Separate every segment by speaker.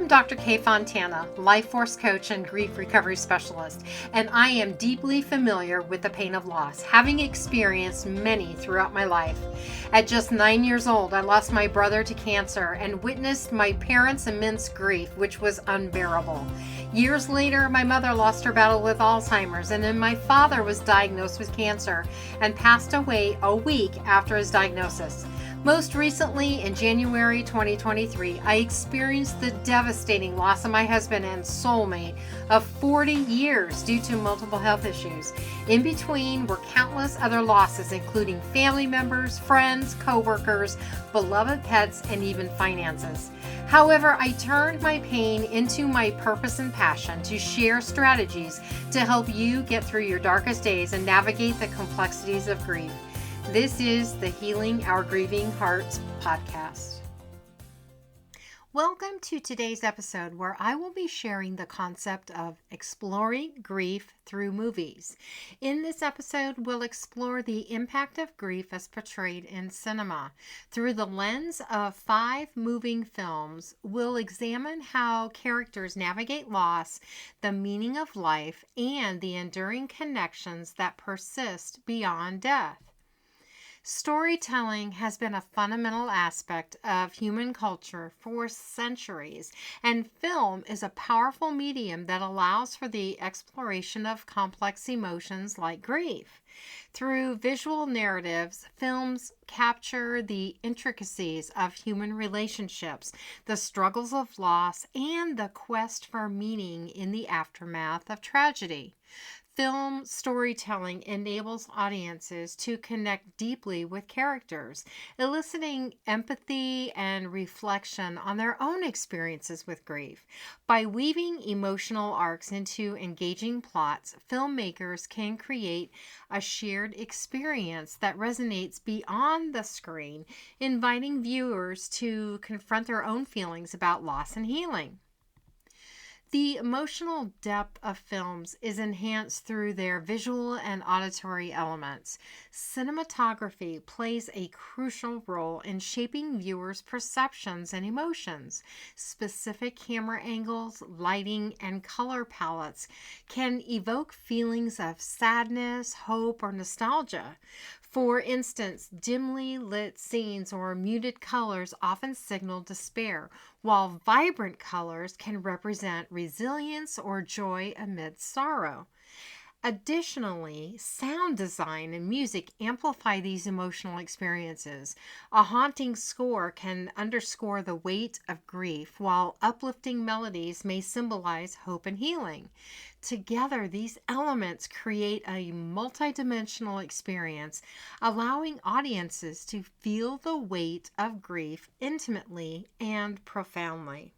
Speaker 1: am Dr. Kay Fontana, life force coach and grief recovery specialist, and I am deeply familiar with the pain of loss, having experienced many throughout my life. At just 9 years old, I lost my brother to cancer and witnessed my parents' immense grief, which was unbearable. Years later, my mother lost her battle with Alzheimer's, and then my father was diagnosed with cancer and passed away a week after his diagnosis. Most recently, in January 2023, I experienced the devastating loss of my husband and soulmate of 40 years due to multiple health issues. In between were countless other losses, including family members, friends, co-workers, beloved pets, and even finances. However, I turned my pain into my purpose and passion to share strategies to help you get through your darkest days and navigate the complexities of grief. This is the Healing Our Grieving Hearts podcast. Welcome to today's episode where I will be sharing the concept of exploring grief through movies. In this episode, we'll explore the impact of grief as portrayed in cinema. Through the lens of 5 moving films, we'll examine how characters navigate loss, the meaning of life, and the enduring connections that persist beyond death. Storytelling has been a fundamental aspect of human culture for centuries, and film is a powerful medium that allows for the exploration of complex emotions like grief. Through visual narratives, films capture the intricacies of human relationships, the struggles of loss, and the quest for meaning in the aftermath of tragedy. Film storytelling enables audiences to connect deeply with characters, eliciting empathy and reflection on their own experiences with grief. By weaving emotional arcs into engaging plots, filmmakers can create a shared experience that resonates beyond the screen, inviting viewers to confront their own feelings about loss and healing. The emotional depth of films is enhanced through their visual and auditory elements. Cinematography plays a crucial role in shaping viewers' perceptions and emotions. Specific camera angles, lighting, and color palettes can evoke feelings of sadness, hope, or nostalgia. For instance, dimly lit scenes or muted colors often signal despair, while vibrant colors can represent resilience or joy amidst sorrow. Additionally, sound design and music amplify these emotional experiences. A haunting score can underscore the weight of grief, while uplifting melodies may symbolize hope and healing. Together, these elements create a multidimensional experience, allowing audiences to feel the weight of grief intimately and profoundly.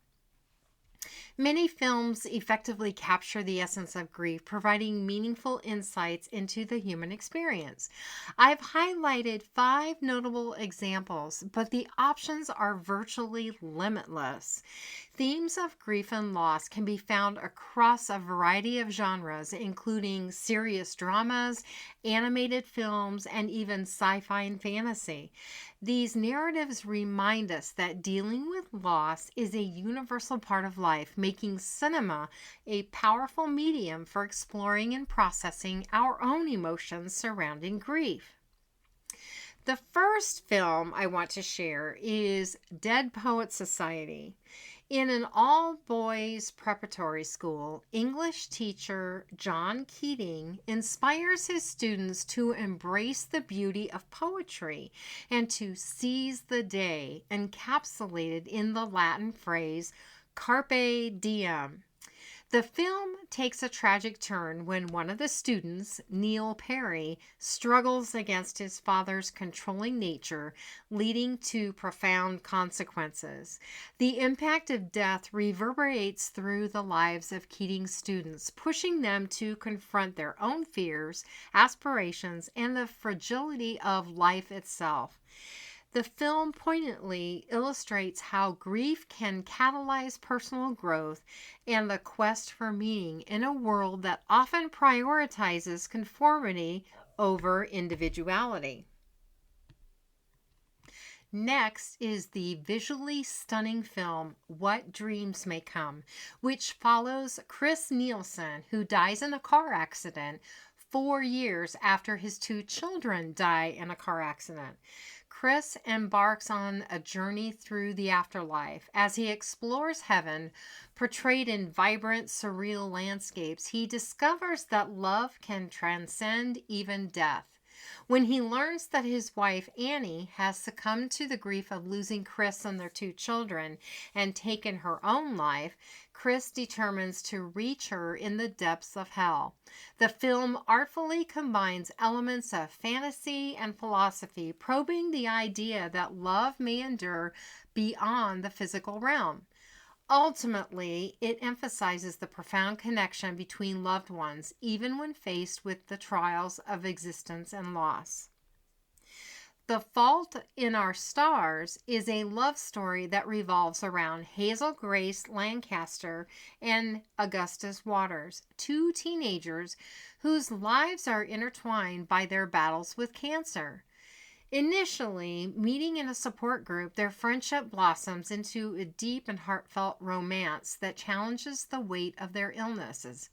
Speaker 1: Many films effectively capture the essence of grief, providing meaningful insights into the human experience. I've highlighted 5 notable examples, but the options are virtually limitless. Themes of grief and loss can be found across a variety of genres, including serious dramas, animated films, and even sci-fi and fantasy. These narratives remind us that dealing with loss is a universal part of life, making cinema a powerful medium for exploring and processing our own emotions surrounding grief. The first film I want to share is Dead Poets Society. In an all-boys preparatory school, English teacher John Keating inspires his students to embrace the beauty of poetry and to seize the day, encapsulated in the Latin phrase carpe diem. The film takes a tragic turn when one of the students, Neil Perry, struggles against his father's controlling nature, leading to profound consequences. The impact of death reverberates through the lives of Keating's students, pushing them to confront their own fears, aspirations, and the fragility of life itself. The film poignantly illustrates how grief can catalyze personal growth and the quest for meaning in a world that often prioritizes conformity over individuality. Next is the visually stunning film What Dreams May Come, which follows Chris Nielsen, who dies in a car accident 4 years after his two children die in a car accident. Chris embarks on a journey through the afterlife. As he explores heaven, portrayed in vibrant, surreal landscapes, he discovers that love can transcend even death. When he learns that his wife, Annie, has succumbed to the grief of losing Chris and their two children and taken her own life, Chris determines to reach her in the depths of hell. The film artfully combines elements of fantasy and philosophy, probing the idea that love may endure beyond the physical realm. Ultimately, it emphasizes the profound connection between loved ones, even when faced with the trials of existence and loss. The Fault in Our Stars is a love story that revolves around Hazel Grace Lancaster and Augustus Waters, two teenagers whose lives are intertwined by their battles with cancer. Initially, meeting in a support group, their friendship blossoms into a deep and heartfelt romance that challenges the weight of their illnesses.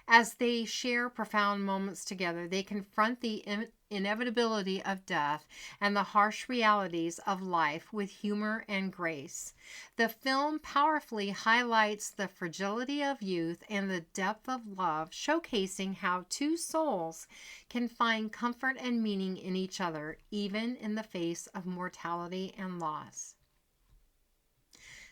Speaker 1: As they share profound moments together, they confront the inevitability of death and the harsh realities of life with humor and grace. The film powerfully highlights the fragility of youth and the depth of love, showcasing how two souls can find comfort and meaning in each other, even in the face of mortality and loss.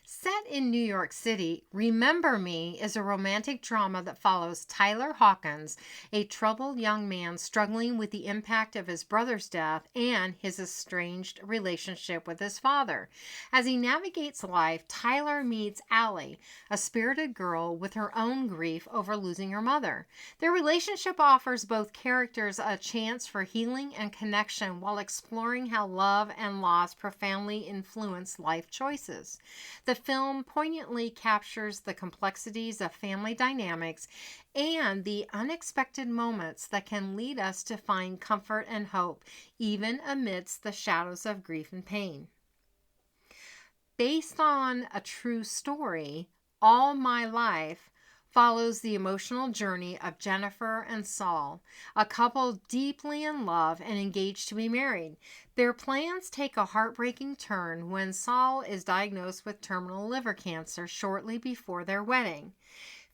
Speaker 1: Set in New York City, Remember Me is a romantic drama that follows Tyler Hawkins, a troubled young man struggling with the impact of his brother's death and his estranged relationship with his father. As he navigates life, Tyler meets Allie, a spirited girl with her own grief over losing her mother. Their relationship offers both characters a chance for healing and connection while exploring how love and loss profoundly influence life choices. The film poignantly captures the complexities of family dynamics and the unexpected moments that can lead us to find comfort and hope, even amidst the shadows of grief and pain. Based on a true story, All My Life follows the emotional journey of Jennifer and Saul, a couple deeply in love and engaged to be married. Their plans take a heartbreaking turn when Saul is diagnosed with terminal liver cancer shortly before their wedding.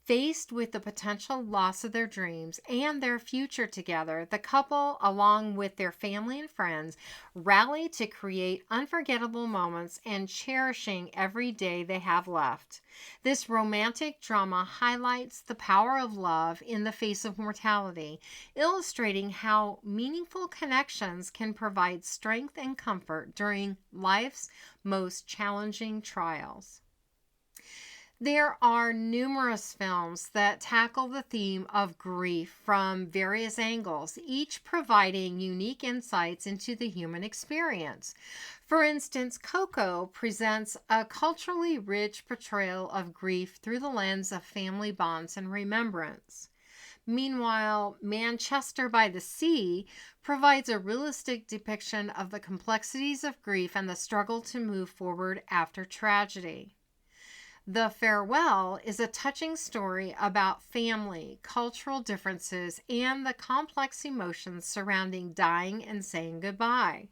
Speaker 1: Faced with the potential loss of their dreams and their future together, the couple, along with their family and friends, rally to create unforgettable moments and cherishing every day they have left. This romantic drama highlights the power of love in the face of mortality, illustrating how meaningful connections can provide strength and comfort during life's most challenging trials. There are numerous films that tackle the theme of grief from various angles, each providing unique insights into the human experience. For instance, Coco presents a culturally rich portrayal of grief through the lens of family bonds and remembrance. Meanwhile, Manchester by the Sea provides a realistic depiction of the complexities of grief and the struggle to move forward after tragedy. The Farewell is a touching story about family, cultural differences, and the complex emotions surrounding dying and saying goodbye.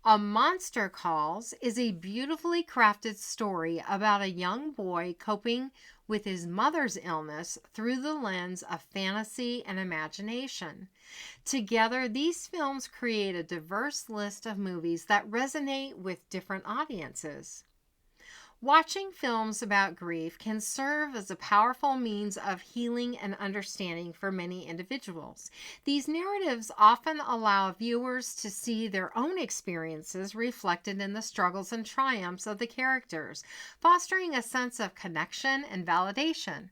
Speaker 1: A Monster Calls is a beautifully crafted story about a young boy coping with his mother's illness through the lens of fantasy and imagination. Together, these films create a diverse list of movies that resonate with different audiences. Watching films about grief can serve as a powerful means of healing and understanding for many individuals. These narratives often allow viewers to see their own experiences reflected in the struggles and triumphs of the characters, fostering a sense of connection and validation.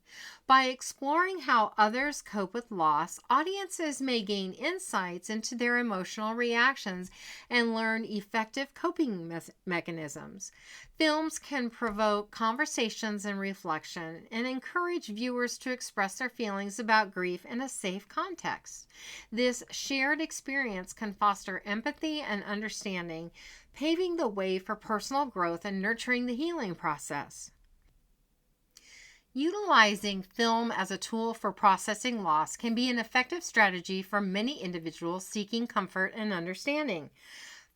Speaker 1: By exploring how others cope with loss, audiences may gain insights into their emotional reactions and learn effective coping mechanisms. Films can provoke conversations and reflection and encourage viewers to express their feelings about grief in a safe context. This shared experience can foster empathy and understanding, paving the way for personal growth and nurturing the healing process. Utilizing film as a tool for processing loss can be an effective strategy for many individuals seeking comfort and understanding.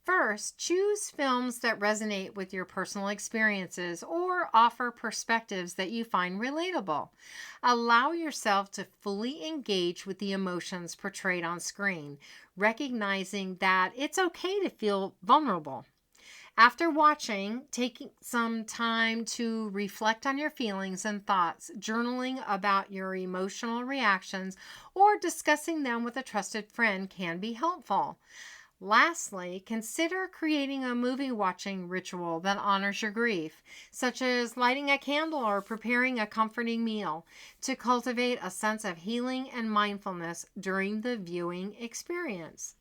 Speaker 1: First, choose films that resonate with your personal experiences or offer perspectives that you find relatable. Allow yourself to fully engage with the emotions portrayed on screen, recognizing that it's okay to feel vulnerable. After watching, take some time to reflect on your feelings and thoughts, journaling about your emotional reactions, or discussing them with a trusted friend can be helpful. Lastly, consider creating a movie watching ritual that honors your grief, such as lighting a candle or preparing a comforting meal, to cultivate a sense of healing and mindfulness during the viewing experience.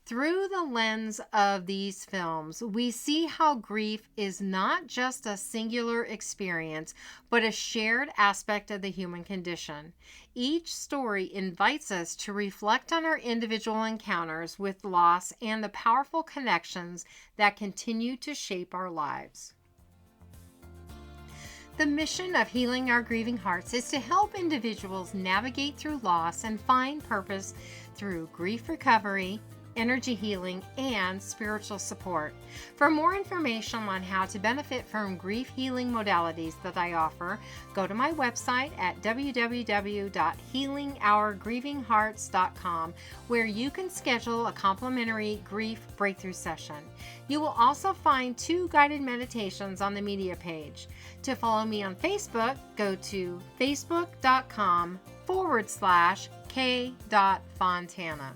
Speaker 1: Through the lens of these films, we see how grief is not just a singular experience, but a shared aspect of the human condition. Each story invites us to reflect on our individual encounters with loss and the powerful connections that continue to shape our lives. The mission of Healing Our Grieving Hearts is to help individuals navigate through loss and find purpose through grief recovery, energy healing, and spiritual support. For more information on how to benefit from grief healing modalities that I offer, go to my website at www.healingourgrievinghearts.com, where you can schedule a complimentary grief breakthrough session. You will also find 2 guided meditations on the media page. To follow me on Facebook, go to facebook.com/k.fontana.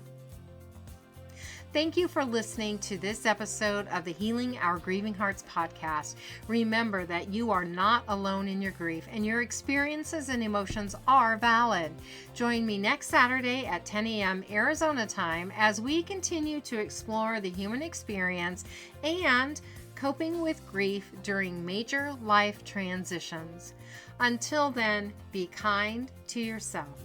Speaker 1: Thank you for listening to this episode of the Healing Our Grieving Hearts podcast. Remember that you are not alone in your grief, and your experiences and emotions are valid. Join me next Saturday at 10 a.m. Arizona time as we continue to explore the human experience and coping with grief during major life transitions. Until then, be kind to yourself.